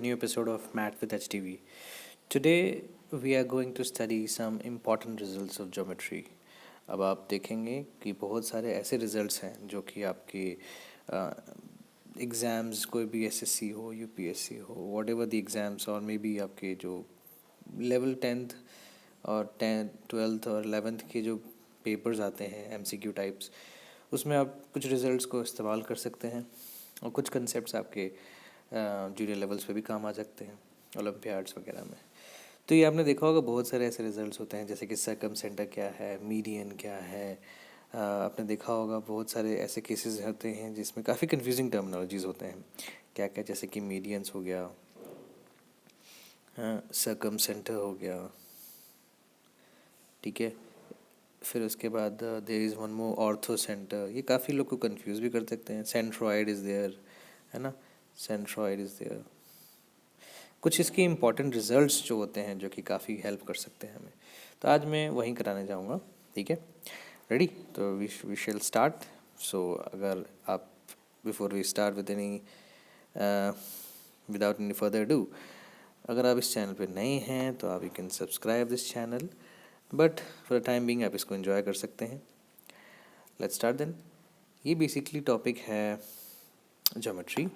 new episode of Math with HTV. Today we are going to study some important results of geometry. अब आप देखेंगे कि बहुत सारे ऐसे रिजल्ट्स हैं जो कि आपके एग्ज़ाम्स, कोई भी एसएससी हो, यूपीएससी हो, वॉट एवर द एग्ज़ाम्स, और मे बी आपके जो लेवल 10th और 12th और 11th के जो पेपर्स आते हैं एमसीक्यू टाइप्स, उसमें आप कुछ रिजल्ट्स को इस्तेमाल कर सकते हैं और कुछ कंसेप्ट्स आपके जूनियर लेवल्स पे भी काम आ सकते हैं, ओलंपियाड्स वगैरह में। तो ये आपने देखा होगा बहुत सारे ऐसे रिजल्ट्स होते हैं, जैसे कि सर्कम सेंटर क्या है, मीडियन क्या है। आपने देखा होगा बहुत सारे ऐसे केसेस होते हैं जिसमें काफ़ी कंफ्यूजिंग टर्मिनोलॉजीज़ होते हैं, क्या क्या, जैसे कि मीडियंस हो गया, सर्कम सेंटर हो गया, ठीक है। फिर उसके बाद there is one more ortho centre, ये काफ़ी लोग को कंफ्यूज भी कर सकते हैं। सेंट्रॉइड इज़ देयर, है ना, सेंट्रॉइड इज़ देयर। कुछ इसके इम्पॉर्टेंट रिजल्ट्स जो होते हैं जो कि काफ़ी हेल्प कर सकते हैं हमें, तो आज मैं वहीं कराने जाऊँगा, ठीक है। रेडी? तो वी शेल स्टार्ट। सो अगर आप, before we start with any without any further do, अगर आप इस चैनल पे नए हैं तो आप you can subscribe this channel, but for the time being आप इसको एंजॉय कर सकते हैं। Let's start then. ये बेसिकली टॉपिक है ज्योमेट्री,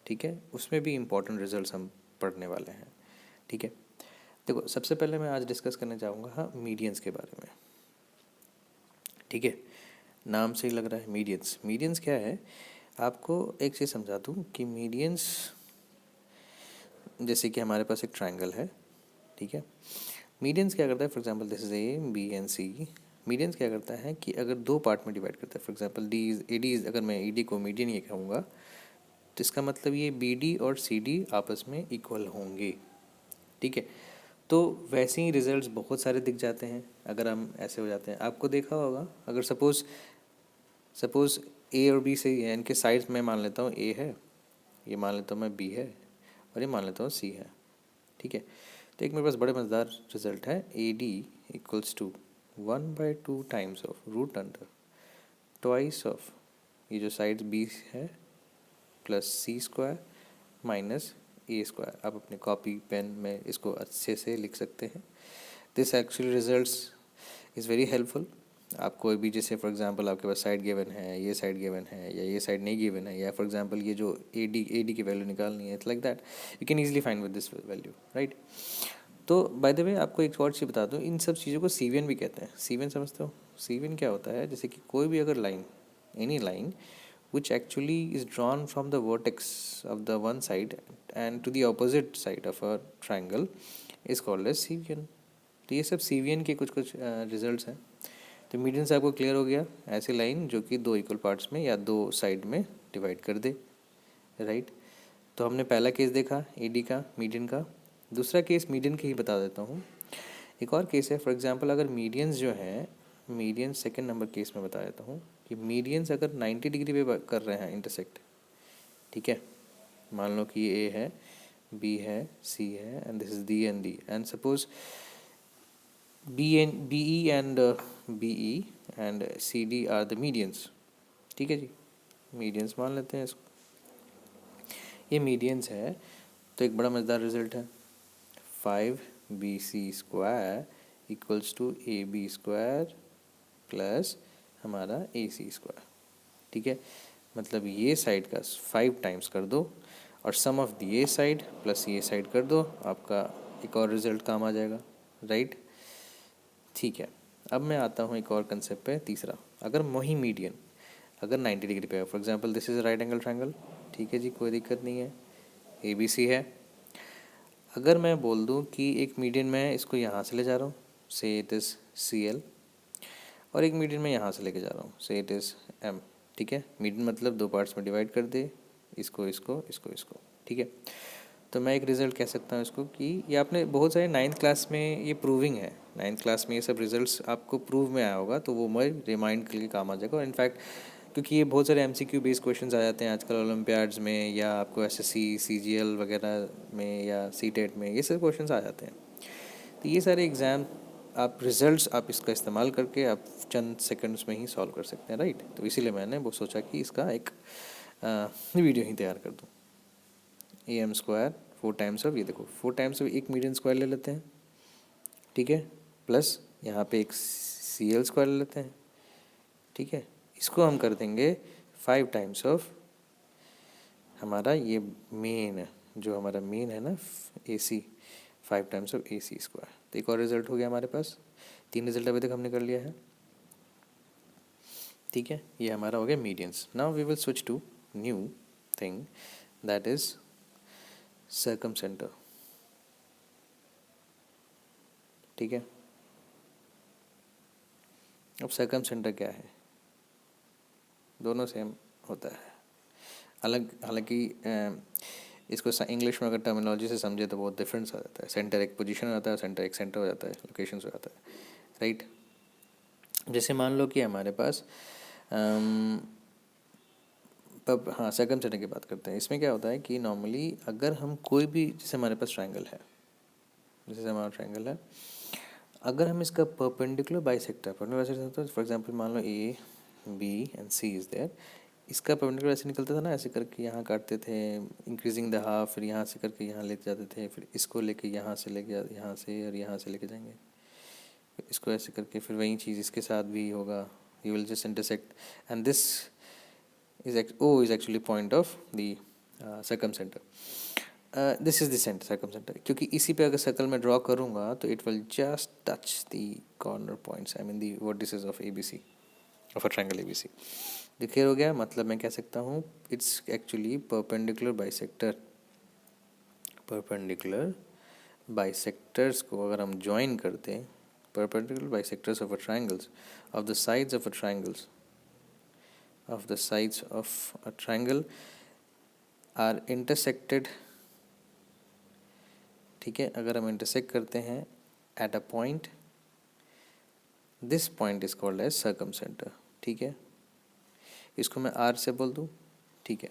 ठीक है। उसमें भी इम्पोर्टेंट रिजल्ट्स हम पढ़ने वाले हैं, ठीक है। देखो, सबसे पहले मैं आज डिस्कस करने जाऊँगा हाँ मीडियंस के बारे में, ठीक है। नाम से ही लग रहा है मीडियंस। मीडियंस क्या है, आपको एक चीज़ समझा दूँ कि मीडियंस, जैसे कि हमारे पास एक ट्रायंगल है, ठीक है। मीडियंस क्या करता है, for example this is A B and C. Medians क्या करता है कि अगर दो पार्ट में डिवाइड करता है, for example D is A D is, अगर मैं ई डी को मीडियन ये कहूँगा तो इसका मतलब ये बी डी और सी डी आपस में इक्वल होंगे, ठीक है। तो वैसे ही रिजल्ट्स बहुत सारे दिख जाते हैं अगर हम ऐसे हो जाते हैं। आपको देखा होगा, अगर सपोज़ ए और बी सही है, इनके साइड्स में मान लेता हूँ ए है, ये मान लेता हूँ मैं बी है, और ये मान लेता हूँ सी है, ठीक है। तो एक मेरे पास बड़े मज़ेदार रिजल्ट है, A D equals to 1/2 times of root under twice of ये जो साइड बी है plus C square minus A square. आप अपने कॉपी पेन में इसको अच्छे से लिख सकते हैं। This actually results is very helpful. आप कोई भी, जैसे फॉर एग्जांपल आपके पास साइड गिवन है, ये साइड गिवन है, या ये साइड नहीं गिवन है, या फॉर एग्जांपल ये जो ए डी की वैल्यू निकालनी है, it's like that, you can easily find with this value, right. तो बाय द वे आपको एक और चीज़ बता दूँ, इन सब चीज़ों को सीवियन भी कहते हैं। सीवियन समझते हो? सीवियन क्या होता है, जैसे कि कोई भी अगर line, any line which actually is drawn from the vertex of the one side and to the opposite side of a triangle is called as CVN. तो ये सब CVN के कुछ कुछ रिजल्ट्स हैं। तो मीडियन से आपको क्लियर हो गया, ऐसी लाइन जो कि दो इक्वल पार्ट्स में या दो साइड में डिवाइड कर दे, राइट। तो हमने पहला केस देखा AD का, मीडियन का। दूसरा केस मीडियन के ही बता देता हूँ। एक और केस है, फॉर एग्जांपल अगर मीडियंस जो हैं, मीडियन सेकंड नंबर केस में बता देता हूँ कि मीडियंस अगर 90 डिग्री पे कर रहे हैं इंटरसेक्ट, ठीक है। मान लो कि ए है, बी है, सी है, and this is D and D, and suppose B E and B E and C D are the medians, ठीक है जी। मीडियंस मान लेते हैं इसको, ये मीडियंस है। तो एक बड़ा मज़ेदार रिजल्ट है, 5BC square equals to AB square plus हमारा AC स्क्वायर, ठीक है। मतलब ये साइड का 5 टाइम्स कर दो और सम ऑफ द ये साइड प्लस ये साइड कर दो, आपका एक और रिजल्ट काम आ जाएगा, राइट। ठीक है, अब मैं आता हूँ एक और कंसेप्ट पे, तीसरा। अगर वही मीडियन अगर 90 डिग्री पे है, for example this is right angle triangle, ठीक है जी, कोई दिक्कत नहीं है, ABC है। अगर मैं बोल दूं कि एक मीडियन में इसको यहाँ से ले जा रहा हूँ, से इट इज़ CL, और एक मीडियन में यहाँ से लेके जा रहा हूँ, से इट इज़ M, ठीक है। मीडियन मतलब दो पार्ट्स में डिवाइड कर दे, इसको इसको इसको इसको, ठीक है। तो मैं एक रिज़ल्ट कह सकता हूँ इसको कि ये आपने बहुत सारे 9th क्लास में, ये प्रूविंग है, 9th क्लास में ये सब रिजल्ट्स आपको प्रूव में आया होगा, तो वो मैं रिमाइंड के लिए काम आ जाएगा। और इनफैक्ट क्योंकि ये बहुत सारे MCQ बेस्ड क्वेश्चंस आ जाते हैं आजकल ओलंपियाड्स में, या आपको SSC CGL वगैरह में, या CTET में, ये सब क्वेश्चंस आ जाते हैं। तो ये सारे एग्ज़ाम आप रिज़ल्ट्स आप इसका इस्तेमाल करके आप चंद सेकंड्स में ही सॉल्व कर सकते हैं, राइट। तो इसीलिए मैंने वो सोचा कि इसका एक वीडियो ही तैयार कर दूँ। AM स्क्वायर 4 टाइम्स ऑफ, ये देखो 4 टाइम्स ऑफ एक मीडियन स्क्वायर ले लेते हैं, ठीक है, प्लस यहाँ पे एक सी एल स्क्वायर ले लेते हैं, ठीक है। इसको हम कर देंगे 5 टाइम्स ऑफ हमारा ये मेन, जो हमारा मेन है ना A C, 5 times of A C square. तो एक और रिजल्ट हो गया हमारे पास, 3 रिजल्ट अभी तक हमने कर लिया है, ठीक है। ये हमारा हो गया medians. Now we will switch to new thing, that is circumcentre, ठीक है। अब सर्कम सेंटर क्या है, दोनों सेम होता है, अलग, हालांकि इसको इंग्लिश में अगर टर्मिनोलॉजी से समझे तो बहुत डिफरेंस आ जाता है। सेंटर एक पोजीशन हो जाता है, सेंटर एक सेंटर हो जाता है, लोकेशन हो जाता है, राइट। जैसे मान लो कि हमारे पास तब हाँ सर्कम सेंटर की बात करते हैं। इसमें क्या होता है कि नॉर्मली अगर हम कोई भी, जैसे हमारे पास ट्रायंगल है, जैसे हमारा ट्रायंगल है, अगर हम इसका परपेंडिकुलर बाइसेक्टर, तो फॉर एग्जांपल मान लो A B and C is there, इसका परपेंडिकुलर ऐसे निकलता था ना, ऐसे करके यहाँ काटते थे, इंक्रीजिंग द हाफ, फिर यहाँ से करके यहाँ लेके जाते थे, फिर इसको लेके यहाँ से लेके यहाँ से और यहाँ से लेके जाएंगे, फिर इसको ऐसे करके, फिर वही चीज़ इसके साथ भी होगा, you will just intersect and this is actually point of the circumcenter. This is the center circumcenter, क्योंकि इसी पे अगर सर्कल में ड्रॉ करूँगा तो it will just touch the corner points, I mean the vertices of ABC, of a triangle ABC. Clear हो गया? मतलब मैं कह सकता हूँ it's actually perpendicular bisector. Perpendicular bisectors को अगर हम ज्वाइन करते हैं, perpendicular bisectors of a triangles, of the sides of a triangles, of the sides of a triangle are intersected, ठीक है। अगर हम इंटरसेक्ट करते हैं at a point, this point is called as circumcentre, ठीक है। इसको मैं आर से बोल दूँ, ठीक है।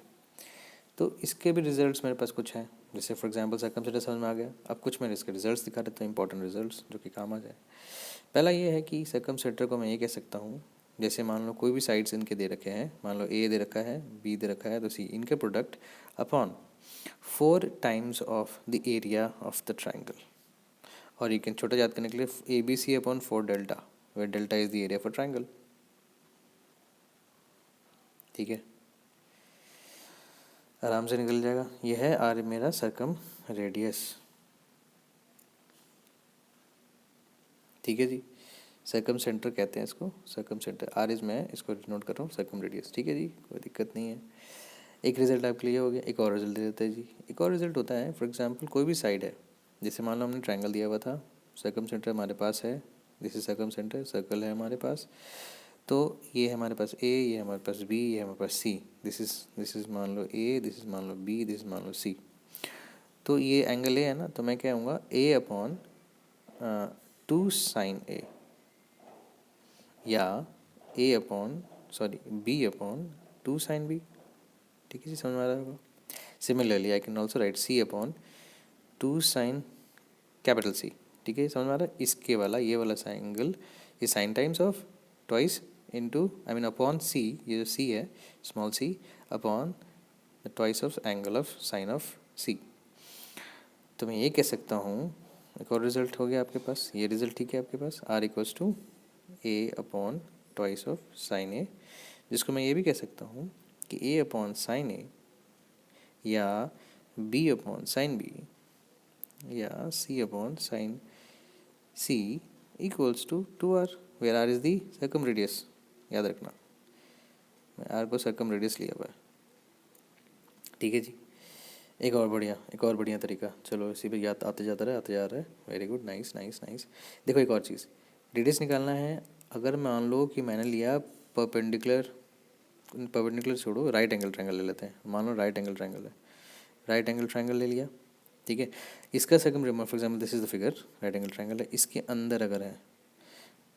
तो इसके भी रिजल्ट्स मेरे पास कुछ हैं, जैसे फॉर एग्जांपल सर्कम सेंटर समझ में आ गया। अब कुछ मैं इसके रिजल्ट्स दिखा देता हूँ, इंपॉर्टेंट रिजल्ट्स जो कि काम आ जाए। पहला ये है कि सर्कम सेंटर को मैं ये कह सकता हूँ, जैसे मान लो कोई भी साइड्स इनके दे रखे हैं, मान लो ए दे रखा है, बी दे रखा है, तो सी, इनके product upon 4 times of the area of the triangle, और यू कैन छोटा याद करने के लिए A B C upon 4 delta, where delta is the area for triangle, ठीक है। आराम से निकल जाएगा। ये है आर मेरा सर्कम रेडियस, ठीक है जी। सर्कम सेंटर कहते हैं इसको, सर्कम सेंटर। आर इज, मैं इसको नोट कर रहा हूँ, सर्कम रेडियस, ठीक है जी, कोई दिक्कत नहीं है। एक रिजल्ट आपके लिए हो गया, एक और रिजल्ट दे देता है जी। एक और रिजल्ट होता है, फॉर एग्जांपल कोई भी साइड है, जैसे मान लो हमने ट्रायंगल दिया हुआ था, सर्कम सेंटर हमारे पास है, this is circum centre, circle है हमारे पास, तो ये है हमारे पास ए, ये हमारे पास बी, ये हमारे पास सी, दिस इज मान लो ए, दिस इज मान लो बी, दिस इज मान लो सी। तो ये एंगल ए है ना, तो मैं क्या कहूँगा ए अपॉन 2 साइन ए, या A upon sorry B upon 2 sine B, ठीक है जी, समझ में आ रहा होगा। Similarly I can also write C upon 2 sine capital C, ठीक है, समझ में आ रहा है। इसके वाला ये वाला एंगल, ये sine times of twice into, I mean upon C, ये जो सी है small C, upon the twice of angle of sine of C. तो मैं ये कह सकता हूँ, एक और रिजल्ट हो गया आपके पास, ये रिजल्ट ठीक है आपके पास, R equals to A upon twice of sine A, जिसको मैं ये भी कह सकता हूँ कि ए अपॉन साइन ए, या बी अपॉन साइन बी, या C upon sine C equals to 2r, where R is the circumradius. याद रखना, मैं आर को सर्कम रेडियस लिया हुआ है, ठीक है जी। एक और बढ़िया तरीका, चलो इसी पे याद आते जाता रहे, आते जा रहा है, very good, nice nice nice. देखो एक और चीज़, रेडियस निकालना है। अगर मान लो कि मैंने लिया परपेंडिकुलर छोड़ो, राइट एंगल ट्रायंगल ले लेते हैं, मान लो राइट एंगल ट्रायंगल है, राइट एंगल ट्रायंगल ले लिया, ठीक है। इसका circum, for example this is the figure, right angle triangle है, इसके अंदर अगर है,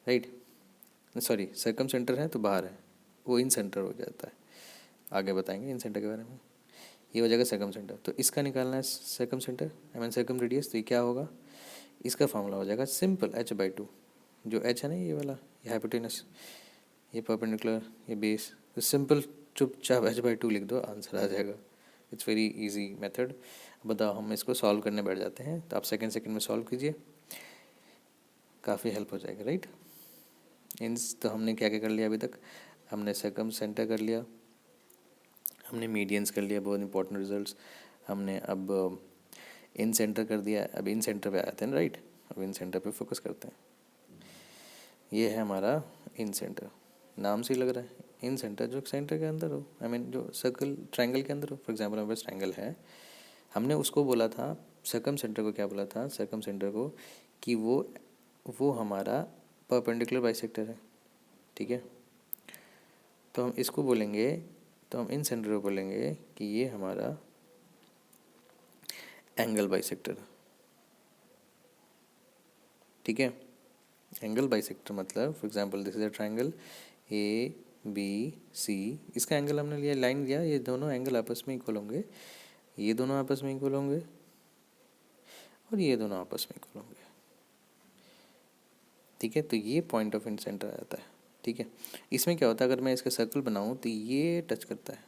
राइट, सॉरी सर्कम सेंटर है तो बाहर है, वो इन सेंटर हो जाता है, आगे बताएंगे इन सेंटर के बारे में। ये हो जाएगा सर्कम सेंटर, तो इसका निकालना है circum centre, I mean circum radius, तो ये क्या होगा, इसका फॉर्मूला हो जाएगा सिंपल h/2, जो h है ना ये वाला, ये हाइपोटेनस, ये परपेंडिकुलर, ये बेस, तो सिंपल चुपचाप h/2 लिख दो, आंसर आ जाएगा। It's very easy method. बताओ, हम इसको सॉल्व करने बैठ जाते हैं, तो आप सेकंड सेकंड में सॉल्व कीजिए, काफ़ी हेल्प हो जाएगा, राइट। इंस तो हमने क्या क्या कर लिया अभी तक, हमने सर्कम सेंटर कर लिया, हमने मीडियंस कर लिया, बहुत इंपॉर्टेंट रिजल्ट्स। हमने अब इन सेंटर कर दिया, अब इन सेंटर पे आते हैं, राइट। अब इन सेंटर पे फोकस करते हैं। ये है हमारा इन सेंटर, नाम से ही लग रहा है इन सेंटर, जो सेंटर के अंदर हो, आई मीन जो सर्कल ट्रायंगल के अंदर हो। फॉर एग्जांपल हमारे पास ट्रायंगल है, हमने उसको बोला था सर्कम सेंटर को, क्या बोला था सर्कम सेंटर को, कि वो हमारा परपेंडिकुलर बाइसेक्टर है, ठीक है। तो हम इसको बोलेंगे, तो हम इन सेंटर को बोलेंगे कि ये हमारा एंगल बाइसेक्टर, ठीक है। एंगल बाइसेक्टर मतलब for example this is a triangle A B C, इसका एंगल हमने लिया, लाइन लिया, ये दोनों एंगल आपस में इक्वल होंगे, ये दोनों आपस में इक्वल होंगे, और ये दोनों आपस में इक्वल होंगे, ठीक है। तो ये पॉइंट ऑफ सेंटर आ जाता है, ठीक है। इसमें क्या होता है, अगर मैं इसका सर्कल बनाऊं तो ये टच करता है,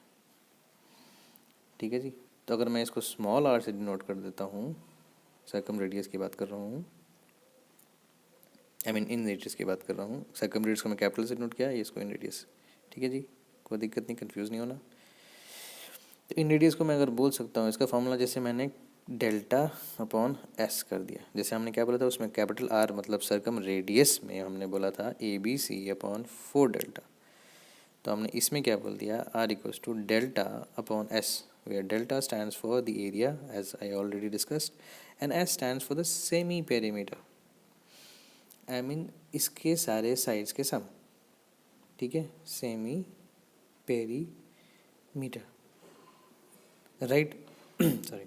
ठीक है जी। तो अगर मैं इसको स्मॉल आर से डिनोट कर देता हूँ, सर्कम रेडियस की बात कर रहा हूँ, आई मीन इन रेडियस की बात कर रहा हूँ, सर्कम रेडियस को मैं कैपिटल से डिनोट किया, ये इसको इन रेडियस, ठीक है जी। कोई दिक्कत नहीं, कंफ्यूज नहीं होना। तो इन रेडियस को मैं अगर बोल सकता हूँ, इसका फॉर्मूला जैसे मैंने डेल्टा अपॉन एस कर दिया, जैसे हमने क्या बोला था उसमें कैपिटल आर मतलब सर्कम रेडियस में हमने बोला था A B C upon 4 delta, तो हमने इसमें क्या बोल दिया, R equals to delta upon S, where delta stands for the area as I already discussed, and S stands for the semi perimeter, I mean इसके सारे साइड्स के sum, ठीक है, semi perimeter, right. Sorry,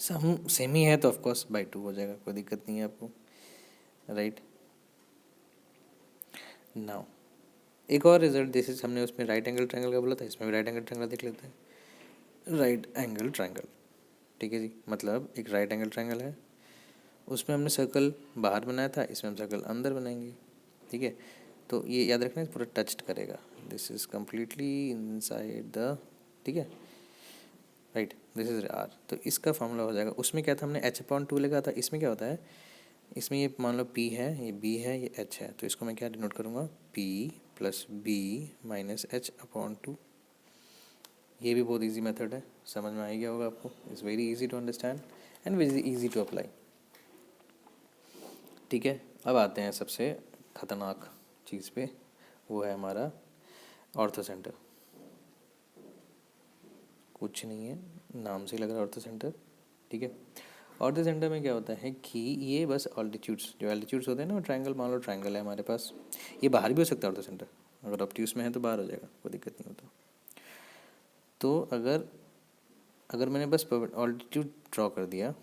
sum semi है तो of course by 2 हो जाएगा, कोई दिक्कत नहीं है आपको, राइट। नाउ एक और रिजल्ट, जैसे हमने उसमें राइट एंगल ट्रायंगल का बोला था, इसमें भी राइट एंगल ट्रायंगल देख लेते हैं। राइट एंगल ट्रायंगल, ठीक है जी, मतलब एक राइट एंगल ट्रायंगल है, उसमें हमने सर्कल बाहर बनाया था, इसमें हम सर्कल अंदर बनाएंगे, ठीक है। तो ये याद रखना पूरा टच्ड करेगा, this is completely inside the, ठीक है, राइट, दिस इज आर। तो इसका फॉर्मूला हो जाएगा, उसमें क्या था हमने एच अपॉन 2 लगा था, इसमें क्या होता है, इसमें ये मान लो पी है, ये बी है, ये एच है, तो इसको मैं क्या डिनोट करूँगा, P plus B minus H upon 2। ये भी बहुत इजी मेथड है, समझ में आ गया होगा आपको, it's very easy to understand and very easy to apply, ठीक है। अब आते हैं सबसे ख़तरनाक चीज़ पे, वो है हमारा ऑर्थो सेंटर। कुछ नहीं है, नाम से ही लग रहा है ऑर्थो सेंटर, ठीक है। ऑर्थो सेंटर में क्या होता है कि ये बस ऑल्टीट्यूड्स, जो एल्टीट्यूड्स होते हैं ना, ट्रायंगल, मान लो ट्रायंगल है हमारे पास, ये बाहर भी हो सकता है ऑर्थो सेंटर, अगर ऑब्ट्यूस में है तो बाहर हो जाएगा, कोई दिक्कत नहीं होता। तो अगर अगर मैंने बस ऑल्टीट्यूड ड्रॉ कर दिया,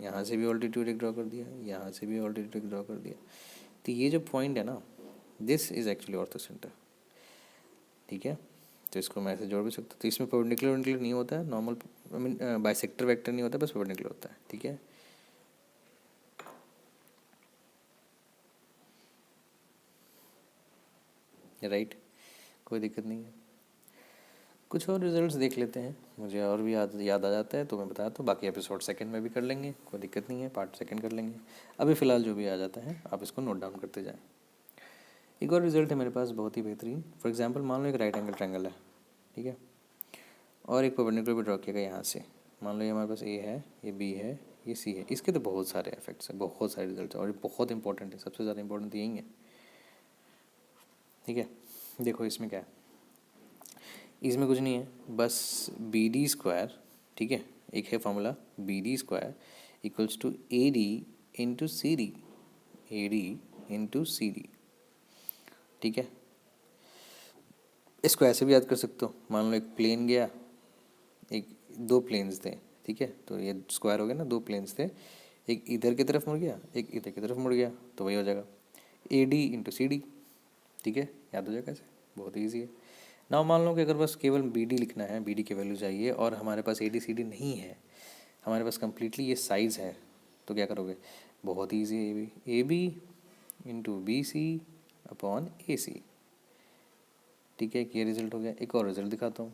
यहाँ से भी ऑल्टीट्यूड एक ड्रॉ कर दिया, यहाँ से भी ऑल्टीट्यूड एक ड्रॉ कर दिया, तो ये जो पॉइंट है ना, this is actually ortho centre, ठीक है। तो इसको मैं ऐसे जोड़ भी सकता हूँ, तो इसमें परपेंडिकुलर नहीं होता है, normal I mean bisector vector नहीं होता, बस परपेंडिकुलर होता है, ठीक है। राइट, कोई दिक्कत नहीं है। कुछ और रिजल्ट्स देख लेते हैं, मुझे और भी याद आ जाता है तो मैं बताता हूँ, बाकी एपिसोड सेकंड में भी कर लेंगे, कोई दिक्कत नहीं है, पार्ट सेकंड कर लेंगे। अभी फ़िलहाल जो भी आ जाता है आप इसको नोट डाउन करते जाएं। एक और रिजल्ट है मेरे पास बहुत ही बेहतरीन, फॉर एग्जांपल मान लो एक राइट एंगल ट्रायंगल है, ठीक है, और एक परपेंडिकुलर भी ड्रॉ किया गया यहाँ से, मान लो ये हमारे पास ए है, ये बी है, ये सी है, इसके तो बहुत सारे इफेक्ट्स हैं, बहुत सारे रिजल्ट हैं, और ये बहुत इंपॉर्टेंट है, सबसे ज़्यादा इंपॉर्टेंट यही है, ठीक है। देखो इसमें क्या है, इसमें कुछ नहीं है, बस बी डी स्क्वायर, ठीक है, एक है formula B D square equals to A D into C D, A D into C D, ठीक है। इसको ऐसे भी याद कर सकते हो, मान लो एक प्लेन गया, एक दो प्लेन्स थे, ठीक है, तो ये स्क्वायर हो गया ना, दो प्लेन्स थे, एक इधर की तरफ मुड़ गया, एक इधर की तरफ मुड़ गया, तो वही हो जाएगा A D into C D, ठीक है, याद हो जाएगा ऐसे, बहुत ईजी है ना। मान लो कि अगर बस केवल बी डी लिखना है, बी डी की वैल्यू चाहिए, और हमारे पास ए डी सी डी नहीं है, हमारे पास कम्प्लीटली ये साइज़ है, तो क्या करोगे, बहुत ईजी है, A B into B C upon A C, ठीक है, ये रिजल्ट हो गया। एक और रिजल्ट दिखाता हूँ,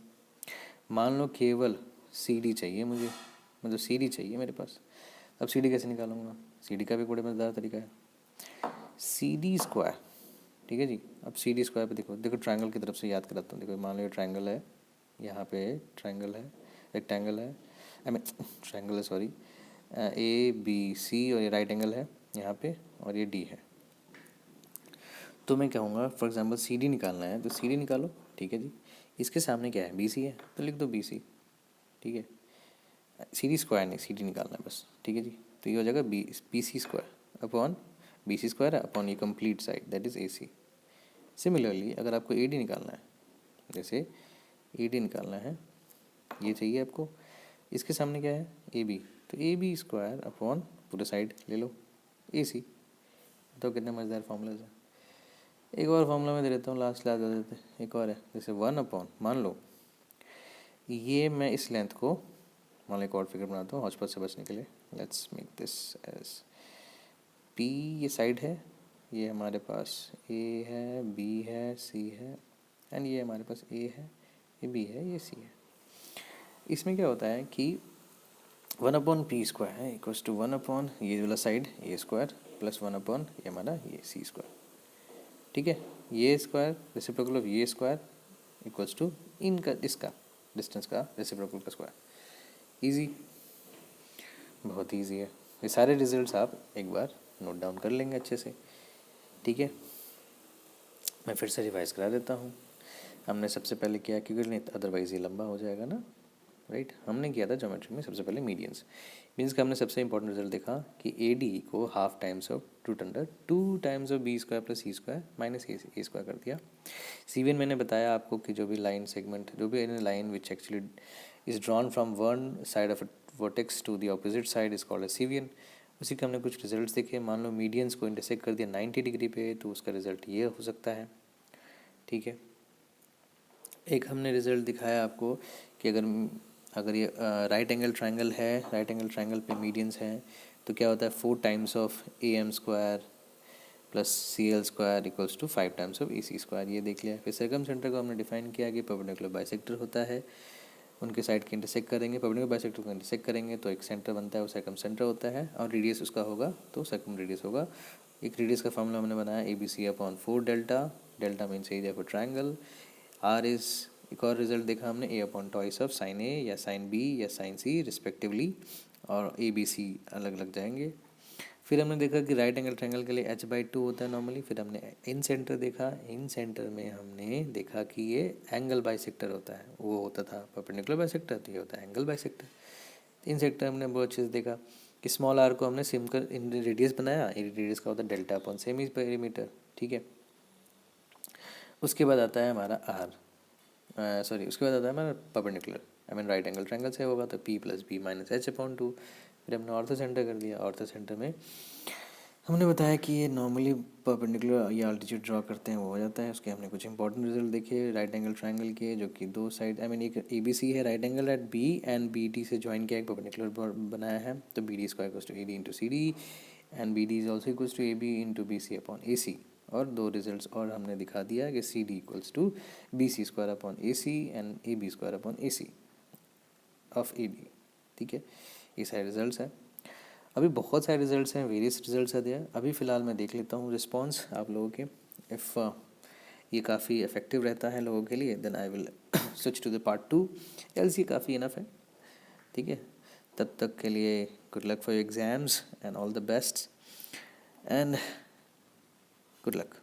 मान लो केवल सी डी चाहिए मुझे, मतलब सी डी चाहिए मेरे पास। अब सी डी कैसे निकालूंगा, सी डी का भी बड़े मज़ेदार तरीका है, सी डी स्क्वायर, ठीक है जी। अब सी डी स्क्वायर पे देखो देखो ट्रायंगल की तरफ से याद कराता हूँ। देखो मान लो ये ट्रायंगल है, यहाँ पे ट्रायंगल है, रेक्टेंगल है, आई मीन ट्रायंगल है सॉरी, ए बी सी, और ये राइट एंगल है यहाँ पे, और ये डी है। तो मैं कहूँगा फॉर एग्जांपल सी डी निकालना है तो सी डी निकालो, ठीक है जी। इसके सामने क्या है, बी सी है, तो लिख दो बी सी, ठीक है। सी डी स्क्वायर नहीं, सी डी निकालना है बस, ठीक है जी। तो ये हो जाएगा B C square upon B C square upon ये complete side that is A C. Similarly अगर आपको ए डी निकालना है, जैसे ए डी निकालना है, ये चाहिए आपको, इसके सामने क्या है ए बी, तो ए बी स्क्वायर अपॉन पूरे साइड ले लो ए सी। तो कितने मज़ेदार फॉर्मूलाज हैं। एक और फॉर्मूला मैं दे देता हूँ, लास्ट दे देते हैं, एक और है, जैसे 1 अपॉन, मान लो ये मैं इस लेंथ को, मान लो एक और फिगर बनाता हूँ हौच-पौच से बचने के लिए। Let's make this as P, ये साइड है, ये हमारे पास ए है, बी है, सी है, एंड ये हमारे पास ए है, ये बी है, ये सी है। इसमें क्या होता है कि 1 अपॉन पी स्क्वायर है इक्वल्स टू 1 अपॉन ये वाला साइड ए स्क्वायर प्लस 1 अपॉन ये हमारा ये सी स्क्वायर, ठीक है। ये स्क्वायर रेसिप्रोकल ऑफ ये स्क्वायर इक्वल्स टू इनका इसका डिस्टेंस का रेसिप्रोकल का स्क्वायर। इजी, बहुत इजी है। ये सारे रिजल्ट्स आप एक बार नोट डाउन कर लेंगे अच्छे से, ठीक है। मैं फिर से रिवाइज करा देता हूँ। हमने सबसे पहले किया, क्योंकि नहीं अदरवाइज ये लंबा हो जाएगा ना, राइट। हमने किया था ज्योमेट्री में सबसे पहले मीडियंस। मीन्स का हमने सबसे इंपॉर्टेंट रिजल्ट देखा कि ए डी को half times of root under 2 times of B square plus C square minus A square कर दिया। सी मैंने बताया आपको कि जो भी लाइन सेगमेंट, जो भी line which actually is drawn from one side of vertex to the opposite side is called a cevian. उसी के हमने कुछ रिजल्ट्स देखे। मान लो मीडियंस को इंटरसेक्ट कर दिया 90 डिग्री पे, तो उसका रिजल्ट ये हो सकता है, ठीक है। एक हमने रिजल्ट दिखाया आपको कि अगर ये राइट एंगल ट्रायंगल है, राइट एंगल ट्रायंगल पे मीडियंस हैं, तो क्या होता है 4 times of A M square plus C L square equals to 5 times of A C square, ये देख लिया। फिर सर्कम सेंटर को हमने डिफाइन किया कि परपेंडिकुलर बाइसेक्टर होता है, उनके साइड के इंटरसेक्ट करेंगे, परपेंडिकुलर बाइसेक्टर को इंटरसेक्ट करेंगे तो एक सेंटर बनता है, वो सर्कम सेंटर होता है, और रेडियस उसका होगा तो सर्कम रेडियस होगा। एक रेडियस का फॉर्मूला हमने बनाया A B C upon 4 delta, delta means area for triangle, R is, एक और रिजल्ट देखा हमने A upon twice of sine A या साइन बी या साइन सी रिस्पेक्टिवली, और ए बी सी अलग अलग जाएंगे। फिर हमने देखा कि राइट एंगल ट्रायंगल के लिए h/2 होता है नॉर्मली। फिर हमने इन सेंटर देखा, इन सेंटर में हमने देखा कि ये एंगल बाइसेक्टर होता है, वो होता था परपेंडिकुलर बाइसेक्टर, तो ये होता है एंगल बाइसेक्टर। इन सेक्टर हमने बहुत अच्छे से देखा कि स्मॉल आर को हमने सिमकर इन रेडियस बनाया, रेडियस का होता है डेल्टा अपॉन सेमी पेरीमीटर, ठीक है। उसके बाद आता है हमारा आर, सॉरी उसके बाद आता है हमारा perpendicular, I mean right angle triangle से होगा तो p plus B minus H upon 2। फिर हमने ऑर्थो सेंटर कर दिया। ऑर्थो सेंटर में हमने बताया कि ये नॉर्मली परपेंडिकुलर ये अल्टीट्यूड ड्रॉ करते हैं, वो हो जाता है। उसके हमने कुछ इंपॉर्टेंट रिजल्ट देखे राइट एंगल ट्रायंगल के, जो कि दो साइड, आई मीन एक ए बी सी है, right angle at B and B D से ज्वाइन किया, एक परपेंडिकुलर बनाया है, तो B D square equals to A D into C D and B D is also equals to A B into B C upon A C. और दो results और हमने दिखा दिया कि C D equals to B C square upon A C and A B square upon A C of A B, ठीक है। ये सारे रिजल्ट्स हैं। अभी बहुत सारे रिजल्ट्स हैं, वेरियस रिजल्ट्स आते हैं। अभी फ़िलहाल मैं देख लेता हूँ रिस्पॉन्स आप लोगों के। इफ़ ये काफ़ी इफेक्टिव रहता है लोगों के लिए, then I will switch to the part 2, else ये काफ़ी इनफ है, ठीक है। तब तक के लिए good luck for your exams and all the best and good luck.